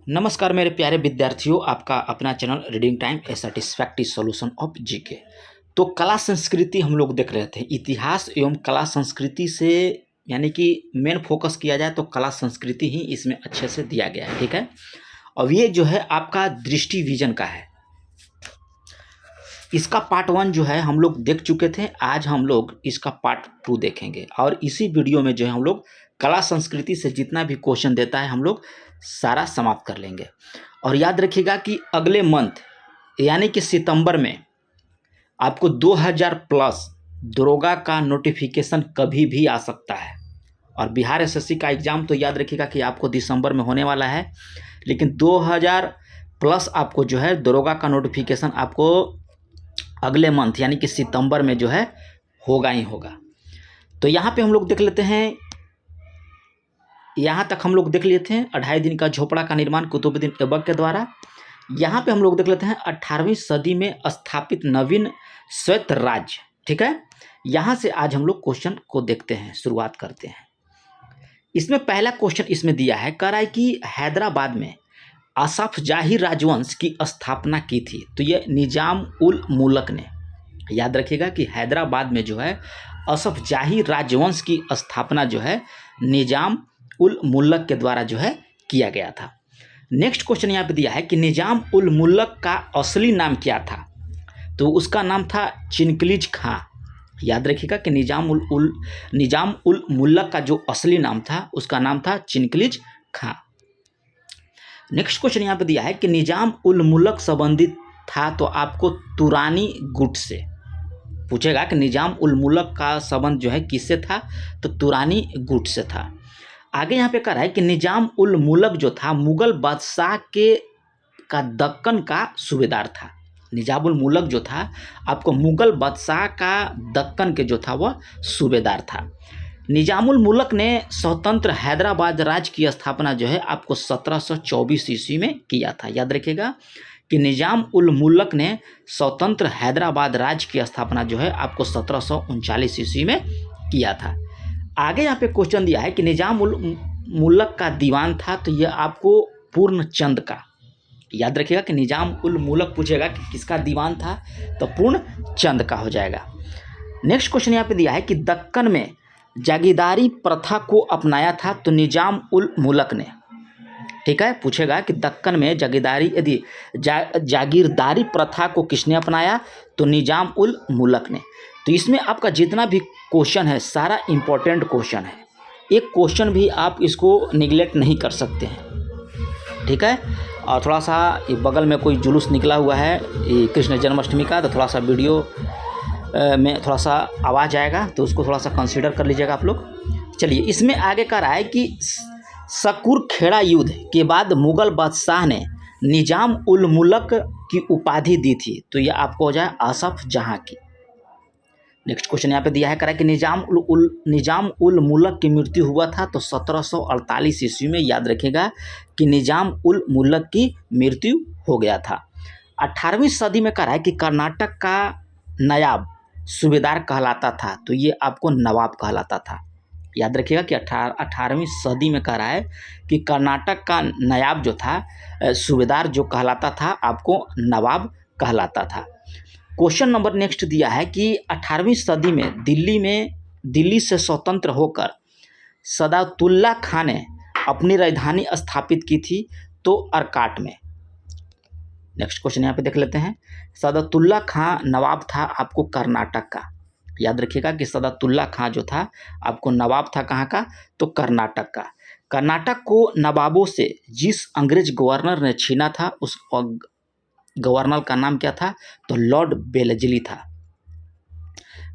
नमस्कार मेरे प्यारे विद्यार्थियों, आपका अपना channel reading time A satisfactory solution of GK. तो कला संस्कृति हम लोग देख रहे थे। इतिहास एवं कला संस्कृति से यानी कि मेन फोकस किया जाए तो कला संस्कृति ही इसमें अच्छे से दिया गया है। ठीक है, अब ये जो है आपका दृष्टि विजन का है। इसका पार्ट 1 जो है हम लोग देख चुके थे। आज हम लोग इसका पार्ट 2 देखेंगे और इसी वीडियो में जो है हम लोग कला संस्कृति से जितना भी क्वेश्चन देता है हम लोग सारा समाप्त कर लेंगे। और याद रखिएगा कि अगले मंथ यानी कि सितंबर में आपको 2000 प्लस दरोगा का नोटिफिकेशन कभी भी आ सकता है। और बिहार एसएससी का एग्ज़ाम तो याद रखिएगा कि आपको दिसंबर में होने वाला है, लेकिन 2000 प्लस आपको जो है दरोगा का नोटिफिकेशन आपको अगले मंथ यानी कि सितंबर में जो है होगा ही होगा। तो यहाँ पे हम लोग देख लेते हैं, यहाँ तक हम लोग देख लेते हैं 2.5 दिन का झोपड़ा का निर्माण कुतुबुद्दीन ऐबक के द्वारा। यहाँ पे हम लोग देख लेते हैं 18वीं सदी में स्थापित नवीन श्वेत राज्य। ठीक है, यहाँ से आज हम लोग क्वेश्चन को देखते हैं, शुरुआत करते हैं। इसमें पहला क्वेश्चन इसमें दिया है, कह रहा है कि हैदराबाद में असफ जाही राजवंश की स्थापना की थी। तो ये निजाम उल मुल्क ने, याद रखिएगा कि हैदराबाद में जो है असफ जाही राजवंश की स्थापना जो है निजाम उल मुल्क के द्वारा जो है किया गया था। नेक्स्ट क्वेश्चन यहाँ पे दिया है कि निजाम उल मुल्क का असली नाम क्या था। तो उसका नाम था चिनकलिज खां। याद रखिएगा कि निजाम उल मुल्क का जो असली नाम था उसका नाम था चिनकलिज खां। नेक्स्ट क्वेश्चन यहाँ पे दिया है कि निजाम उल मुल्क संबंधित था, तो आपको तुरानी गुट से पूछेगा कि निजाम उल मुल्क का संबंध जो है किससे था, तो तुरानी गुट से था। आगे यहाँ पे कह रहा है कि निजाम उल मुल्क जो था मुगल बादशाह का दक्कन का सूबेदार था। निजाम उल मुल्क जो था आपको मुगल बादशाह का दक्कन के जो था वह सूबेदार था। निजामुल मुल्क ने स्वतंत्र हैदराबाद राज्य की स्थापना जो है आपको 1724 ईस्वी में किया था। याद रखिएगा कि निजाम उल मुल्क ने स्वतंत्र हैदराबाद राज्य की स्थापना जो है आपको 1739 ईस्वी में किया था। आगे यहाँ पे क्वेश्चन दिया है कि निजाम उल मुल्क का दीवान था, तो यह आपको पूर्णचंद का, याद रखिएगा कि निजाम उल मुल्क पूछेगा कि किसका दीवान था, तो पूर्णचंद का हो जाएगा। नेक्स्ट क्वेश्चन यहाँ पे दिया है कि दक्कन में जागीरदारी प्रथा को अपनाया था, तो निजाम उल मुल्क ने। ठीक है, पूछेगा कि दक्कन में जागीरदारी प्रथा को किसने अपनाया, तो निजाम उल मुल्क ने। तो इसमें आपका जितना भी क्वेश्चन है सारा इम्पोर्टेंट क्वेश्चन है, एक क्वेश्चन भी आप इसको निगलेक्ट नहीं कर सकते हैं। ठीक है, और थोड़ा सा ये बगल में कोई जुलूस निकला हुआ है ये कृष्ण जन्माष्टमी का, तो थोड़ा सा वीडियो में थोड़ा सा आवाज़ आएगा, तो उसको थोड़ा सा कंसीडर कर लीजिएगा आप लोग। चलिए, इसमें आगे कह रहा है कि सकूर खेड़ा युद्ध के बाद मुगल बादशाह ने निजाम उल मुल्क की उपाधि दी थी, तो यह आपको हो जाए असफ जहाँ की। नेक्स्ट क्वेश्चन यहाँ पे दिया है, कह रहा है कि निजाम उल मुल्क की मृत्यु हुआ था, तो 1748 ईस्वी में। याद रखिएगा कि निजाम उल मुल्क की मृत्यु हो गया था। 18वीं सदी में कह रहा है कि कर्नाटक का नायाब सूबेदार कहलाता था, तो ये आपको नवाब कहलाता था। याद रखिएगा कि 18वीं सदी में कह रहा है कि कर्नाटक का नायाब जो था सूबेदार जो कहलाता था आपको नवाब कहलाता था। क्वेश्चन नंबर नेक्स्ट दिया है कि 18वीं सदी में दिल्ली से स्वतंत्र होकर सदातुल्ला खां ने अपनी राजधानी स्थापित की थी, तो अर्काट में। नेक्स्ट क्वेश्चन यहाँ पे देख लेते हैं, सदातुल्ला खां नवाब था आपको कर्नाटक का। याद रखिएगा कि सदातुल्ला खां जो था आपको नवाब था कहाँ का, तो कर्नाटक का। कर्नाटक को नवाबों से जिस अंग्रेज गवर्नर ने छीना था उस गवर्नर का नाम क्या था, तो लॉर्ड वेलेस्ली था।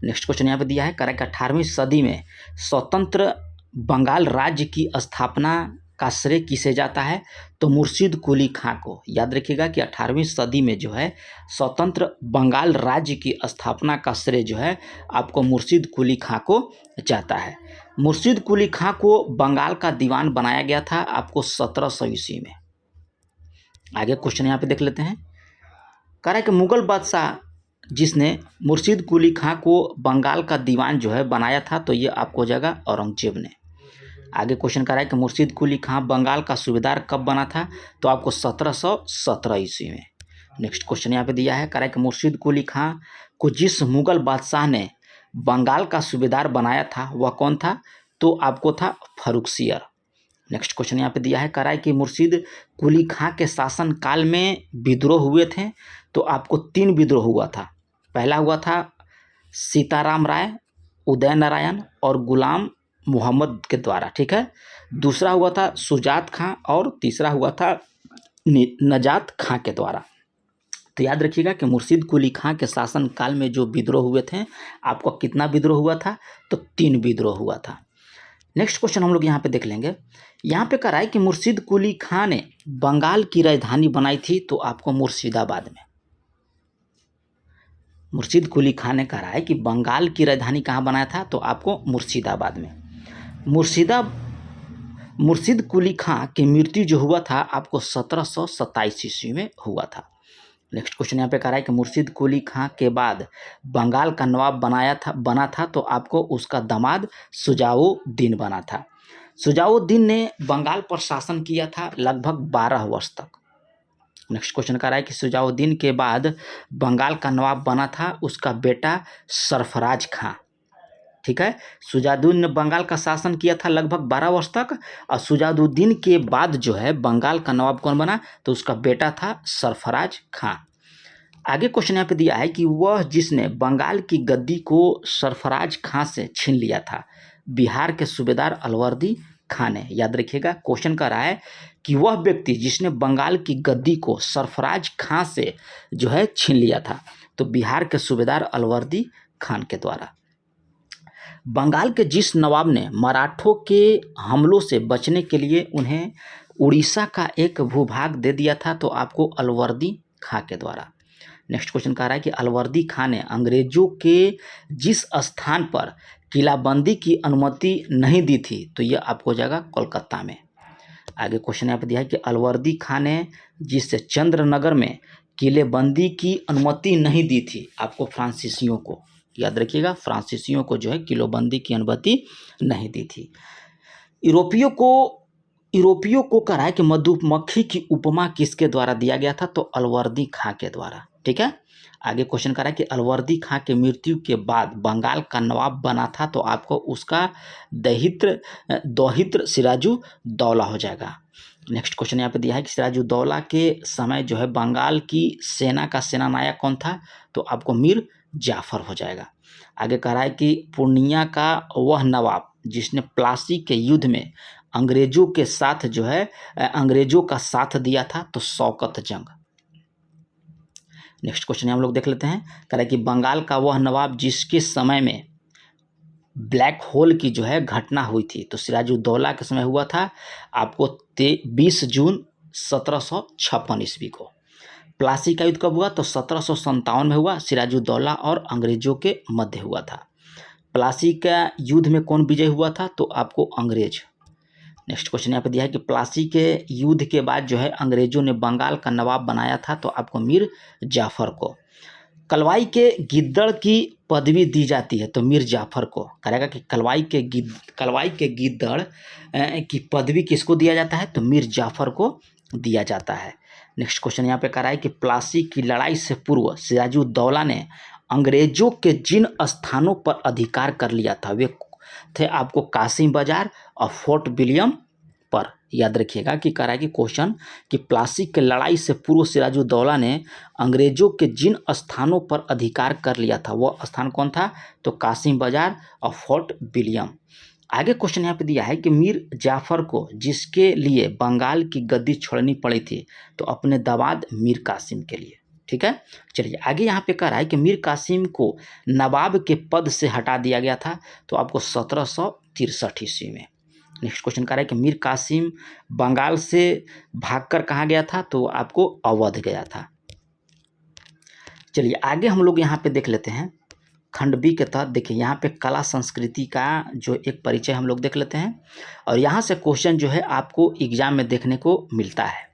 नेक्स्ट क्वेश्चन यहाँ पे दिया है, कह रहा है कि 18वीं सदी में स्वतंत्र बंगाल राज्य की स्थापना का श्रेय किसे जाता है, तो मुर्शिद कुली खां को। याद रखिएगा कि 18वीं सदी में जो है स्वतंत्र बंगाल राज्य की स्थापना का श्रेय जो है आपको मुर्शिद कुली खां को जाता है। मुर्शिद कुली खां को बंगाल का दीवान बनाया गया था आपको 1700 ईस्वी में। आगे क्वेश्चन यहाँ पे देख लेते हैं, कह रहा है कि मुगल बादशाह जिसने मुर्शिद कुली खां को बंगाल का दीवान जो है बनाया था, तो ये आपको हो जाएगा औरंगजेब ने। आगे क्वेश्चन कर रहा है कि मुर्शीद कुली खां बंगाल का सूबेदार कब बना था, तो आपको 1717 ईस्वी में। नेक्स्ट क्वेश्चन यहाँ पे दिया है, कह रहा है कि मुर्शीद कुली खां को जिस मुगल बादशाह ने बंगाल का सूबेदार बनाया था वह कौन था, तो आपको था फर्रुखसियर। नेक्स्ट क्वेश्चन यहाँ पे दिया है, कह रहा है कि मुर्शीद कुली खां के शासन काल में विद्रोह हुए थे, तो आपको 3 विद्रोह हुआ था। पहला हुआ था सीताराम राय, उदय नारायण और गुलाम मोहम्मद के द्वारा, ठीक है। दूसरा हुआ था सुजात खां और तीसरा हुआ था नजात खां के द्वारा। तो याद रखिएगा कि मुर्शीद कुली खां के शासन काल में जो विद्रोह हुए थे, आपको कितना विद्रोह हुआ था, तो 3 विद्रोह हुआ था। नेक्स्ट क्वेश्चन हम लोग यहाँ पे देख लेंगे। यहाँ पे कह रहा है कि मुर्शीद कुली खां ने बंगाल की राजधानी बनाई थी, तो आपको मुर्शिदाबाद में। मुर्शीद कुली खां ने कहा है कि बंगाल की राजधानी कहाँ बनाया था, तो आपको मुर्शिदाबाद में। मुर्शीद कुली खां की मृत्यु जो हुआ था आपको 1727 ईस्वी में हुआ था। नेक्स्ट क्वेश्चन यहाँ पे कह रहा है कि मुर्शीद कुली खां के बाद बंगाल का नवाब बना था, तो आपको उसका दामाद सुजाउद्दीन बना था। सुजाउद्दीन ने बंगाल पर शासन किया था लगभग 12 वर्ष तक। नेक्स्ट क्वेश्चन कह रहा है कि सुजाउद्दीन के बाद बंगाल का नवाब बना था उसका बेटा सरफराज खां, ठीक है। सुजाउद्दीन ने बंगाल का शासन किया था लगभग 12 वर्ष तक, और सुजाउद्दीन के बाद जो है बंगाल का नवाब कौन बना, तो उसका बेटा था सरफराज खां। आगे क्वेश्चन यहाँ पे दिया है कि वह जिसने बंगाल की गद्दी को सरफराज खां से छीन लिया था, बिहार के सूबेदार अलवर्दी खां ने। याद रखिएगा, क्वेश्चन कर रहा है कि वह व्यक्ति जिसने बंगाल की गद्दी को सरफराज खां से जो है छीन लिया था, तो बिहार के सूबेदार अलवर्दी खान के द्वारा। बंगाल के जिस नवाब ने मराठों के हमलों से बचने के लिए उन्हें उड़ीसा का एक भूभाग दे दिया था, तो आपको अलवर्दी खां के द्वारा। नेक्स्ट क्वेश्चन कह रहा है कि अलवर्दी खां ने अंग्रेजों के जिस स्थान पर किलाबंदी की अनुमति नहीं दी थी, तो यह आपको हो जाएगा कोलकाता में। आगे क्वेश्चन यहाँ पे दिया है कि अलवर्दी खां ने जिससे चंद्रनगर में किलेबंदी की अनुमति नहीं दी थी, आपको फ्रांसीसियों को। याद रखिएगा, फ्रांसीसियों को जो है किलेबंदी की अनुमति नहीं दी थी। यूरोपियों को कहा है कि मधुमक्खी की उपमा किसके द्वारा दिया गया था, तो अलवर्दी खां के द्वारा, ठीक है। आगे क्वेश्चन कर रहा है कि अलवर्दी खां के मृत्यु के बाद बंगाल का नवाब बना था, तो आपको उसका दौहित्र सिराजुद्दौला हो जाएगा। नेक्स्ट क्वेश्चन यहाँ पे दिया है कि सिराजुद्दौला के समय जो है बंगाल की सेना का सेनानायक कौन था, तो आपको मीर जाफर हो जाएगा। आगे कह रहा है कि पूर्णिया का वह नवाब जिसने प्लासी के युद्ध में अंग्रेजों के साथ जो है अंग्रेजों का साथ दिया था, तो शौकत जंग। नेक्स्ट क्वेश्चन हम लोग देख लेते हैं। कह रहा है कि बंगाल का वह नवाब जिसके समय में ब्लैक होल की जो है घटना हुई थी, तो सिराजुद्दौला के समय हुआ था आपको 20 जून 1756 ईस्वी को। प्लासी का युद्ध कब हुआ, तो 1757 में हुआ, सिराजुद्दौला और अंग्रेजों के मध्य हुआ था। प्लासी का युद्ध में कौन विजय हुआ था, तो आपको अंग्रेज। नेक्स्ट क्वेश्चन यहाँ पे दिया है कि प्लासी के युद्ध के बाद जो है अंग्रेजों ने बंगाल का नवाब बनाया था, तो आपको मीर जाफर को। कलवाई के गिद्दड़ की पदवी दी जाती है, तो मीर जाफर को। करेगा कि कलवाई के गिद्दड़ की पदवी किसको दिया जाता है, तो मीर जाफर को दिया जाता है। नेक्स्ट क्वेश्चन यहाँ पे कह रहा है कि प्लासी की लड़ाई से पूर्व सिराजुद्दौला ने अंग्रेजों के जिन स्थानों पर अधिकार कर लिया था वे थे आपको कासिम बाजार और फोर्ट विलियम पर। याद रखिएगा कि कह रहा है कि क्वेश्चन कि प्लासी के लड़ाई से पूर्व सिराजुद्दौला ने अंग्रेजों के जिन स्थानों पर अधिकार कर लिया था वह स्थान कौन था, तो कासिम बाजार और फोर्ट विलियम। आगे क्वेश्चन यहाँ पे दिया है कि मीर जाफर को जिसके लिए बंगाल की गद्दी छोड़नी पड़ी थी, तो अपने दामाद मीर कासिम के लिए, ठीक है। चलिए आगे यहाँ पे कह रहा है कि मीर कासिम को नवाब के पद से हटा दिया गया था, तो आपको 1763 ईस्वी में। नेक्स्ट क्वेश्चन कह रहा है कि मीर कासिम बंगाल से भागकर कहाँ गया था, तो आपको अवध गया था। चलिए आगे हम लोग यहाँ पे देख लेते हैं खंड बी के तहत। देखिए यहाँ पे कला संस्कृति का जो एक परिचय हम लोग देख लेते हैं, और यहाँ से क्वेश्चन जो है आपको एग्जाम में देखने को मिलता है।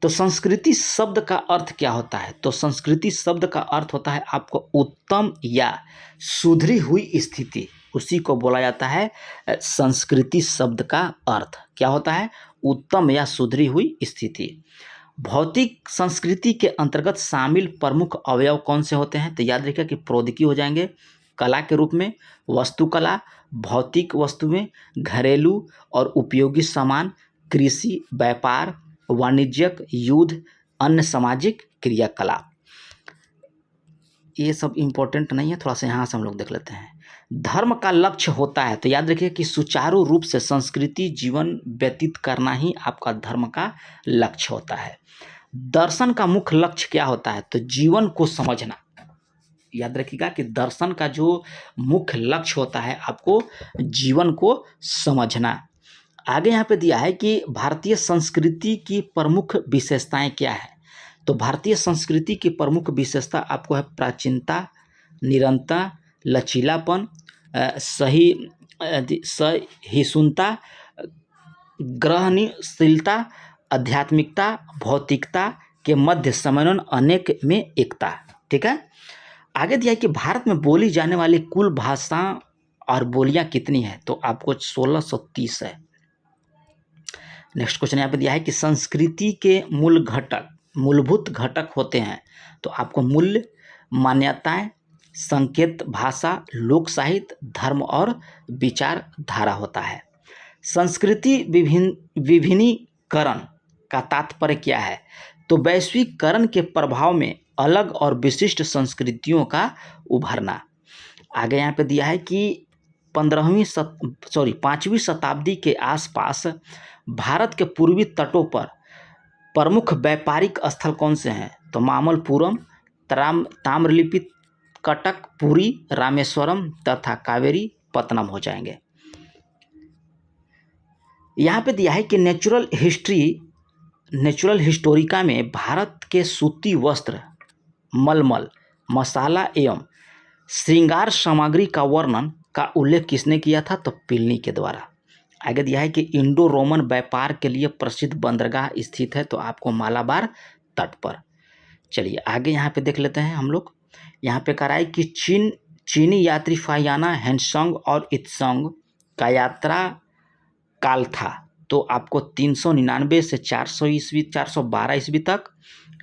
तो संस्कृति शब्द का अर्थ क्या होता है, तो संस्कृति शब्द का अर्थ होता है आपको उत्तम या सुधरी हुई स्थिति, उसी को बोला जाता है संस्कृति शब्द का अर्थ क्या होता है, उत्तम या सुधरी हुई स्थिति। भौतिक संस्कृति के अंतर्गत शामिल प्रमुख अवयव कौन से होते हैं, तो याद रखिए कि प्रौद्योगिकी हो जाएंगे, कला के रूप में वास्तुकला, भौतिक वस्तुएं, घरेलू और उपयोगी सामान, कृषि, व्यापार, वाणिज्यिक, युद्ध, अन्य सामाजिक क्रियाकलाप। ये सब इम्पोर्टेंट नहीं है, थोड़ा सा यहाँ से हम लोग देख लेते हैं। धर्म का लक्ष्य होता है, तो याद रखिए कि सुचारू रूप से संस्कृति जीवन व्यतीत करना ही आपका धर्म का लक्ष्य होता है। दर्शन का मुख्य लक्ष्य क्या होता है, तो जीवन को समझना। याद रखिएगा कि दर्शन का जो मुख्य लक्ष्य होता है आपको जीवन को समझना। आगे यहाँ पे दिया है कि भारतीय संस्कृति की प्रमुख विशेषताएं क्या है, तो भारतीय संस्कृति की प्रमुख विशेषता आपको है प्राचीनता, निरंतरता, लचीलापन, सहिष्णुता, ग्रहणशीलता, आध्यात्मिकता, भौतिकता के मध्य समन्वय, अनेक में एकता। ठीक है। आगे दिया है कि भारत में बोली जाने वाली कुल भाषा और बोलियां कितनी है, तो आपको 1630 है। नेक्स्ट क्वेश्चन यहाँ पे दिया है कि संस्कृति के मूलभूत घटक होते हैं, तो आपको मूल्य, मान्यताएं, संकेत, भाषा, लोक साहित्य, धर्म और विचारधारा होता है। संस्कृति विभिन्नीकरण का तात्पर्य क्या है, तो वैश्वीकरण के प्रभाव में अलग और विशिष्ट संस्कृतियों का उभरना। आगे यहाँ पे दिया है कि 5वीं शताब्दी के आसपास भारत के पूर्वी तटों पर प्रमुख व्यापारिक स्थल कौन से हैं, तो मामल्लपुरम, ताम्रलिप्ति, कटक, पुरी, रामेश्वरम तथा कावेरी पत्तनम हो जाएंगे। यहाँ पे दिया है कि नेचुरल हिस्टोरिका में भारत के सूती वस्त्र, मलमल, मसाला एवं श्रृंगार सामग्री का वर्णन का उल्लेख किसने किया था, तो प्लिनी के द्वारा। आगे दिया है कि इंडो रोमन व्यापार के लिए प्रसिद्ध बंदरगाह स्थित है, तो आपको मालाबार तट पर। चलिए आगे यहाँ पे देख लेते हैं हम लोग। यहाँ पे कह रहा है कि चीनी यात्री फाहियाना, हैंसोंग और इत्सोंग का यात्रा काल था, तो आपको 399 से 412 ईस्वी तक।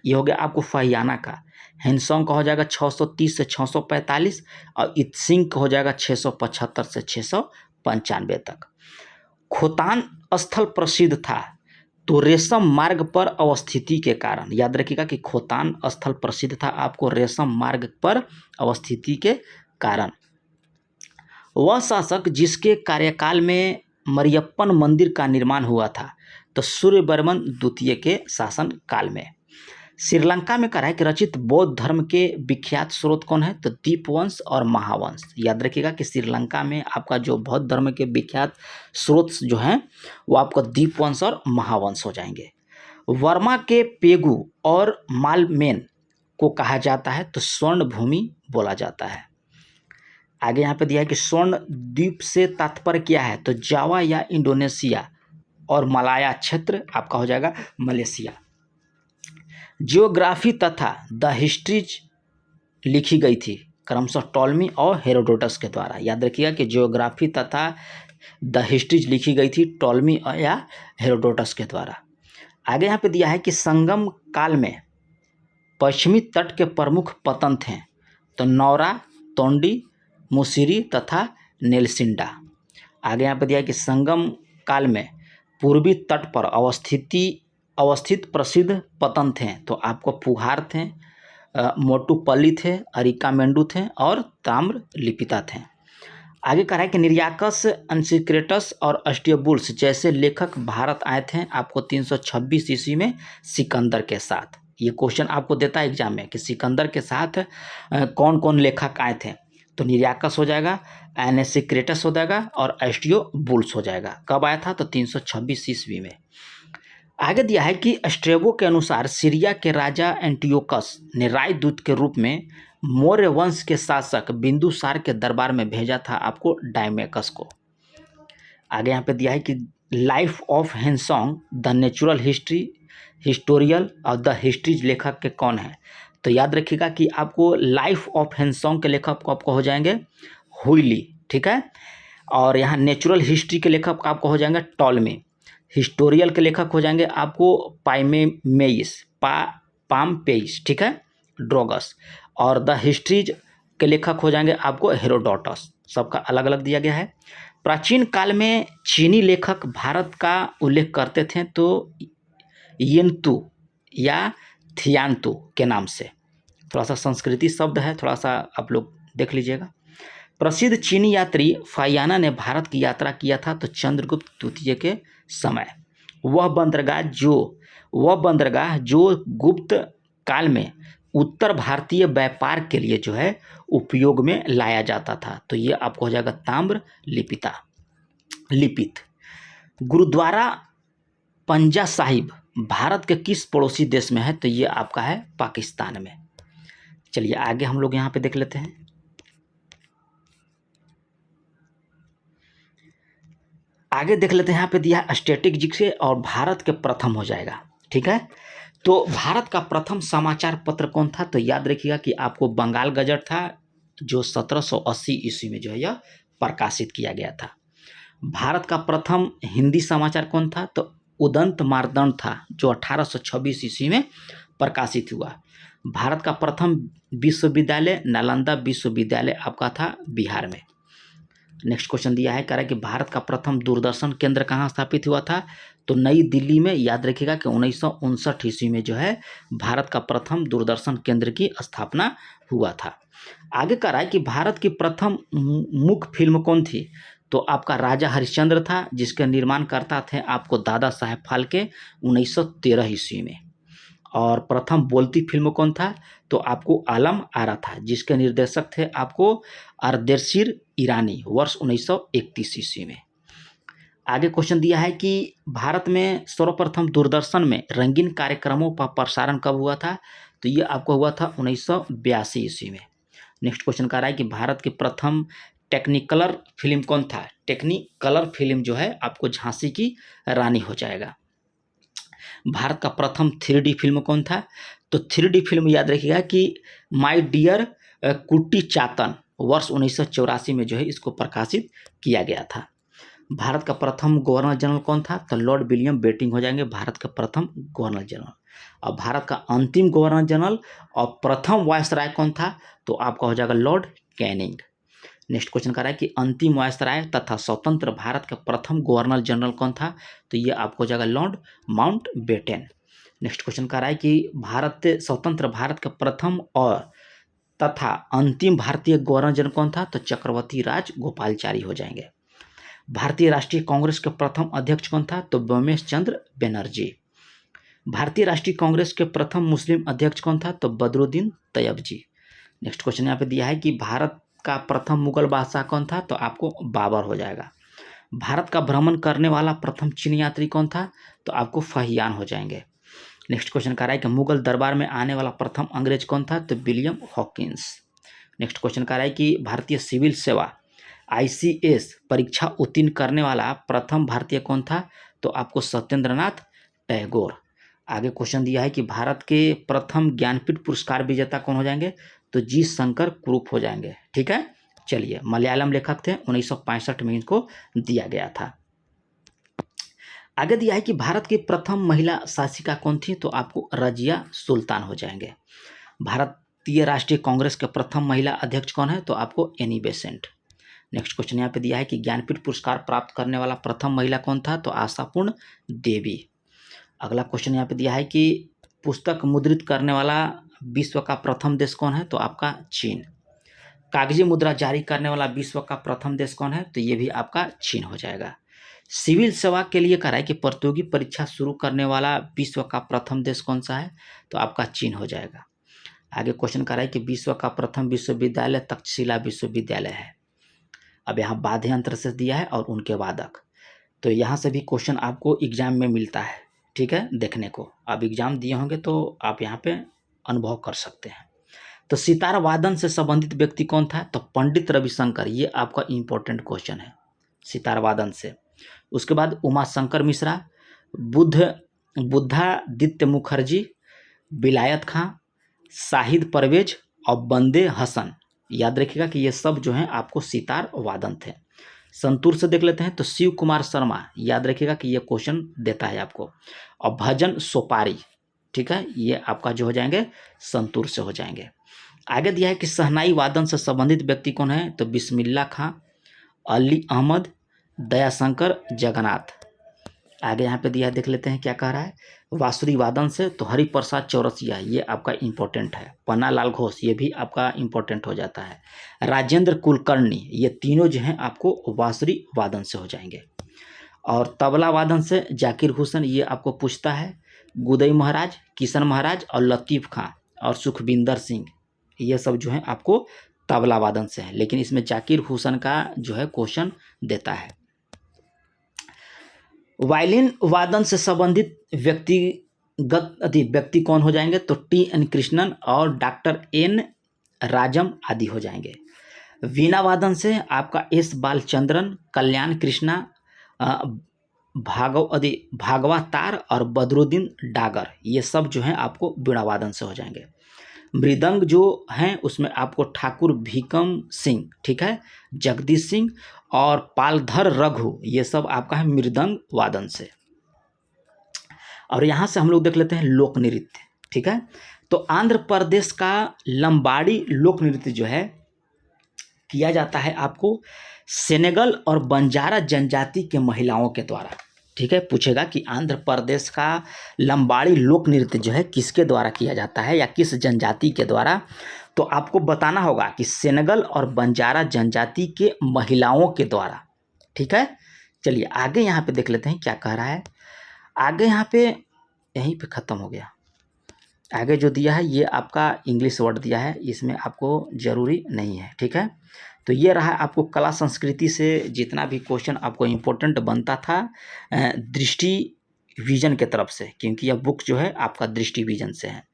ये हो गया आपको फाहियाना का। हैंसोंग का हो जाएगा 630 से 645 और इत्सिंग का हो जाएगा 675 से 695 तक। खोतान स्थल प्रसिद्ध था, तो रेशम मार्ग पर अवस्थिति के कारण। याद रखिएगा कि खोतान स्थल प्रसिद्ध था आपको रेशम मार्ग पर अवस्थिति के कारण। वह शासक जिसके कार्यकाल में मरियप्पन मंदिर का निर्माण हुआ था, तो सूर्यवर्मन द्वितीय के शासन काल में। श्रीलंका में कहा है कि रचित बौद्ध धर्म के विख्यात स्रोत कौन है, तो दीपवंश और महावंश। याद रखिएगा कि श्रीलंका में आपका जो बौद्ध धर्म के विख्यात स्रोत जो हैं वो आपका दीपवंश और महावंश हो जाएंगे। वर्मा के पेगु और मालमेन को कहा जाता है, तो स्वर्ण भूमि बोला जाता है। आगे यहाँ पे दिया है कि स्वर्ण द्वीप से तात्पर्य क्या है, तो जावा या इंडोनेशिया और मलाया क्षेत्र आपका हो जाएगा मलेशिया। जियोग्राफी तथा द हिस्ट्रीज लिखी गई थी क्रमशः टॉलमी और हेरोडोटस के द्वारा। याद रखिएगा कि जियोग्राफी तथा द हिस्ट्रीज लिखी गई थी टॉलमी या हेरोडोटस के द्वारा। आगे यहाँ पे दिया है कि संगम काल में पश्चिमी तट के प्रमुख पतन थे, तो नौरा, तोंडी, मुसिरी तथा नेलसिंडा। आगे यहाँ पे दिया है कि संगम काल में पूर्वी तट पर अवस्थित प्रसिद्ध पतन थे, तो आपको पुहार थे, मोटुपल्ली थे, अरिकामेंडू थे और ताम्रलिप्ति थे। आगे कह रहा है कि निरियाकस, एंसिक्रेटस और अस्टियोबुल्स जैसे लेखक भारत आए थे आपको 326 ईस्वी में सिकंदर के साथ। ये क्वेश्चन आपको देता है एग्जाम में कि सिकंदर के साथ कौन कौन लेखक आए थे, तो निरियाकस हो जाएगा, एनेसिक्रेटस हो जाएगा और अस्टियोबुल्स हो जाएगा। कब आया था, तो 326 ईस्वी में। आगे दिया है कि स्ट्रेबो के अनुसार सीरिया के राजा एंटियोकस ने राजदूत के रूप में मौर्य वंश के शासक बिंदुसार के दरबार में भेजा था आपको डायमेकस को। आगे यहाँ पे दिया है कि लाइफ ऑफ हैंसोंग द नेचुरल हिस्टोरियल और द हिस्ट्रीज लेखक के कौन है, तो याद रखिएगा कि आपको लाइफ ऑफ हैंसोंग के लेखक को आपको हो जाएंगे हुइली। ठीक है। और यहाँ नेचुरल हिस्ट्री के लेखक आपको हो जाएंगे टॉलमी, हिस्टोरियल के लेखक हो जाएंगे आपको पाइमेमेइस, पामपेइस, ठीक है, ड्रोगस। और द हिस्ट्रीज के लेखक हो जाएंगे आपको हेरोडोटस। सबका अलग अलग दिया गया है। प्राचीन काल में चीनी लेखक भारत का उल्लेख करते थे तो येन्तु या थियान्तु के नाम से। थोड़ा सा संस्कृति शब्द है, थोड़ा सा आप लोग देख लीजिएगा। प्रसिद्ध चीनी यात्री फायाना ने भारत की यात्रा किया था तो चंद्रगुप्त द्वितीय के समय। वह बंदरगाह जो गुप्त काल में उत्तर भारतीय व्यापार के लिए जो है उपयोग में लाया जाता था, तो ये आपको हो जाएगा ताम्र लिपित। गुरुद्वारा पंजा साहिब भारत के किस पड़ोसी देश में है, तो ये आपका है पाकिस्तान में। चलिए आगे हम लोग यहाँ पे देख लेते हैं। आगे देख लेते हैं, यहाँ पे दिया स्टैटिक जिक्से और भारत के प्रथम हो जाएगा, ठीक है। तो भारत का प्रथम समाचार पत्र कौन था, तो याद रखिएगा कि आपको बंगाल गजट था जो 1780 ईस्वी में जो है यह प्रकाशित किया गया था। भारत का प्रथम हिंदी समाचार कौन था, तो उदंत मार्तंड था जो 1826 ईस्वी में प्रकाशित हुआ। भारत का प्रथम विश्वविद्यालय नालंदा विश्वविद्यालय आपका था बिहार में। नेक्स्ट क्वेश्चन दिया है, कह रहा है कि भारत का प्रथम दूरदर्शन केंद्र कहाँ स्थापित हुआ था, तो नई दिल्ली में। याद रखिएगा कि 1959 ईस्वी में जो है भारत का प्रथम दूरदर्शन केंद्र की स्थापना हुआ था। आगे कह रहा है कि भारत की प्रथम मुख्य फिल्म कौन थी, तो आपका राजा हरिश्चंद्र था जिसके निर्माणकर्ता थे आपको दादा साहेब फाल्के 1913 ईस्वी में। और प्रथम बोलती फिल्म कौन था, तो आपको आलम आरा था जिसके निर्देशक थे आपको अर्देशीर ईरानी वर्ष 1931 ईस्वी में। आगे क्वेश्चन दिया है कि भारत में सर्वप्रथम दूरदर्शन में रंगीन कार्यक्रमों का प्रसारण कब हुआ था, तो ये आपको हुआ था 1982 ईस्वी में। नेक्स्ट क्वेश्चन कह रहा है कि भारत की प्रथम टेक्निकलर फिल्म कौन था, टेक्निकलर फिल्म जो है आपको झांसी की रानी हो जाएगा। भारत का प्रथम 3D फिल्म कौन था, तो 3D फिल्म याद रखिएगा कि माय डियर कुट्टी चातन वर्ष 1984 में जो है इसको प्रकाशित किया गया था। भारत का प्रथम गवर्नर जनरल कौन था, तो लॉर्ड विलियम बेटिंग हो जाएंगे भारत के प्रथम गवर्नर जनरल। और भारत का अंतिम गवर्नर जनरल और प्रथम वायसराय कौन था, तो आपका हो जाएगा लॉर्ड कैनिंग। नेक्स्ट क्वेश्चन कर रहा है कि अंतिम वायसराय तथा स्वतंत्र भारत का प्रथम गवर्नर जनरल कौन था, तो ये आपको हो जाएगा लॉर्ड माउंटबेटन। नेक्स्ट क्वेश्चन कर रहा है कि स्वतंत्र भारत के प्रथम और तथा अंतिम भारतीय गवर्नर जनरल कौन था, तो चक्रवर्ती राजगोपालचारी हो जाएंगे। भारतीय राष्ट्रीय कांग्रेस के प्रथम अध्यक्ष कौन था, तो ब्रह्मेश चंद्र बनर्जी। भारतीय राष्ट्रीय कांग्रेस के प्रथम मुस्लिम अध्यक्ष कौन था, तो बदरुद्दीन तैयब जी। नेक्स्ट क्वेश्चन यहाँ पे दिया है कि भारत का प्रथम मुगल बादशाह कौन था, तो आपको बाबर हो जाएगा। भारत का भ्रमण करने वाला प्रथम चीनी यात्री कौन था, तो आपको फहियान हो जाएंगे। नेक्स्ट क्वेश्चन कह रहा है कि मुगल दरबार में आने वाला प्रथम अंग्रेज कौन था, तो विलियम हॉकिंस। नेक्स्ट क्वेश्चन कह रहा है कि भारतीय सिविल सेवा ICS परीक्षा उत्तीर्ण करने वाला प्रथम भारतीय कौन था, तो आपको सत्येंद्रनाथ टैगोर। आगे क्वेश्चन दिया है कि भारत के प्रथम ज्ञानपीठ पुरस्कार विजेता कौन हो जाएंगे, तो जी शंकर कुरूप हो जाएंगे, ठीक है। चलिए, मलयालम लेखक थे, 1965 में इनको दिया गया था। आगे दिया है कि भारत की प्रथम महिला शासिका कौन थी, तो आपको रजिया सुल्तान हो जाएंगे। भारतीय राष्ट्रीय कांग्रेस के प्रथम महिला अध्यक्ष कौन है, तो आपको एनी बेसेंट। नेक्स्ट क्वेश्चन यहाँ पे दिया है कि ज्ञानपीठ पुरस्कार प्राप्त करने वाला प्रथम महिला कौन था, तो आशापूर्ण देवी। अगला क्वेश्चन यहाँ पे दिया है कि पुस्तक मुद्रित करने वाला विश्व का प्रथम देश कौन है, तो आपका चीन। कागजी मुद्रा जारी करने वाला विश्व का प्रथम देश कौन है, तो ये भी आपका चीन हो जाएगा। सिविल सेवा के लिए कह रहा है कि प्रतियोगी परीक्षा शुरू करने वाला विश्व का प्रथम देश कौन सा है, तो आपका चीन हो जाएगा। आगे क्वेश्चन कह रहा है कि विश्व का प्रथम विश्वविद्यालय तक्षशिला विश्वविद्यालय है। अब यहाँ बाध्य अंतर से दिया है और उनके वादक, तो यहाँ से भी क्वेश्चन आपको एग्जाम में मिलता है, ठीक है, देखने को। आप एग्जाम दिए होंगे तो आप यहाँ पे अनुभव कर सकते हैं। तो सितार वादन से संबंधित व्यक्ति कौन था, तो पंडित रविशंकर। ये आपका इंपॉर्टेंट क्वेश्चन है, सितार वादन से। उसके बाद उमा शंकर मिश्रा, बुद्धादित्य मुखर्जी, विलायत खां, शाहिद परवेज और बंदे हसन, याद रखिएगा कि ये सब जो हैं आपको सितार वादन थे। संतूर से देख लेते हैं तो शिव कुमार शर्मा, याद रखिएगा कि ये क्वेश्चन देता है आपको। और भजन सोपारी, ठीक है, ये आपका जो हो जाएंगे संतूर से हो जाएंगे। आगे दिया है कि शहनाई वादन से संबंधित व्यक्ति कौन है, तो बिस्मिल्लाह खां, अली अहमद, दयाशंकर जगन्नाथ। आगे यहाँ पे दिया है, देख लेते हैं क्या कह रहा है। बांसुरी वादन से तो हरिप्रसाद चौरसिया, ये आपका इंपॉर्टेंट है। पन्नालाल घोष, ये भी आपका इंपॉर्टेंट हो जाता है। राजेंद्र कुलकर्णी, ये तीनों जो हैं आपको बांसुरी वादन से हो जाएंगे। और तबला वादन से जाकिर हुसैन, ये आपको पूछता है। गुदई महाराज, किशन महाराज और लतीफ़ खां और सुखविंदर सिंह, ये सब जो है आपको तबला वादन से है, लेकिन इसमें जाकिर हुसैन का जो है क्वेश्चन देता है। वायलिन वादन से संबंधित व्यक्ति कौन हो जाएंगे, तो टी.एन. कृष्णन और डॉक्टर एन. राजम आदि हो जाएंगे। वीणा वादन से आपका एस. बालचंद्रन, कल्याण कृष्णा, भागवतार और बदरुद्दीन डागर, ये सब जो हैं आपको वीणा वादन से हो जाएंगे। मृदंग जो हैं उसमें आपको ठाकुर भीकम सिंह, ठीक है, जगदीश सिंह और पालधर रघु, ये सब आपका है मृदंग वादन से। और यहाँ से हम लोग देख लेते हैं लोक नृत्य, ठीक है। तो आंध्र प्रदेश का लंबाड़ी लोक नृत्य जो है किया जाता है आपको सेनेगल और बंजारा जनजाति के महिलाओं के द्वारा, ठीक है। पूछेगा कि आंध्र प्रदेश का लंबाड़ी लोक नृत्य जो है किसके द्वारा किया जाता है या किस जनजाति के द्वारा, तो आपको बताना होगा कि सेनेगल और बंजारा जनजाति के महिलाओं के द्वारा, ठीक है। चलिए आगे यहाँ पे देख लेते हैं क्या कह रहा है। आगे यहाँ पे यहीं पे ख़त्म हो गया। आगे जो दिया है ये आपका इंग्लिश वर्ड दिया है, इसमें आपको ज़रूरी नहीं है, ठीक है। तो ये रहा आपको कला संस्कृति से जितना भी क्वेश्चन आपको इम्पोर्टेंट बनता था दृष्टि विजन के तरफ से, क्योंकि यह बुक जो है आपका दृष्टि विजन से है।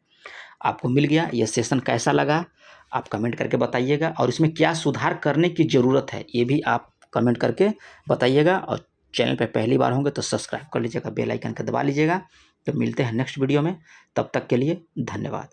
आपको मिल गया। यह सेशन कैसा लगा आप कमेंट करके बताइएगा, और इसमें क्या सुधार करने की ज़रूरत है ये भी आप कमेंट करके बताइएगा। और चैनल पर पहली बार होंगे तो सब्सक्राइब कर लीजिएगा, बेल आइकन का दबा लीजिएगा। तो मिलते हैं नेक्स्ट वीडियो में, तब तक के लिए धन्यवाद।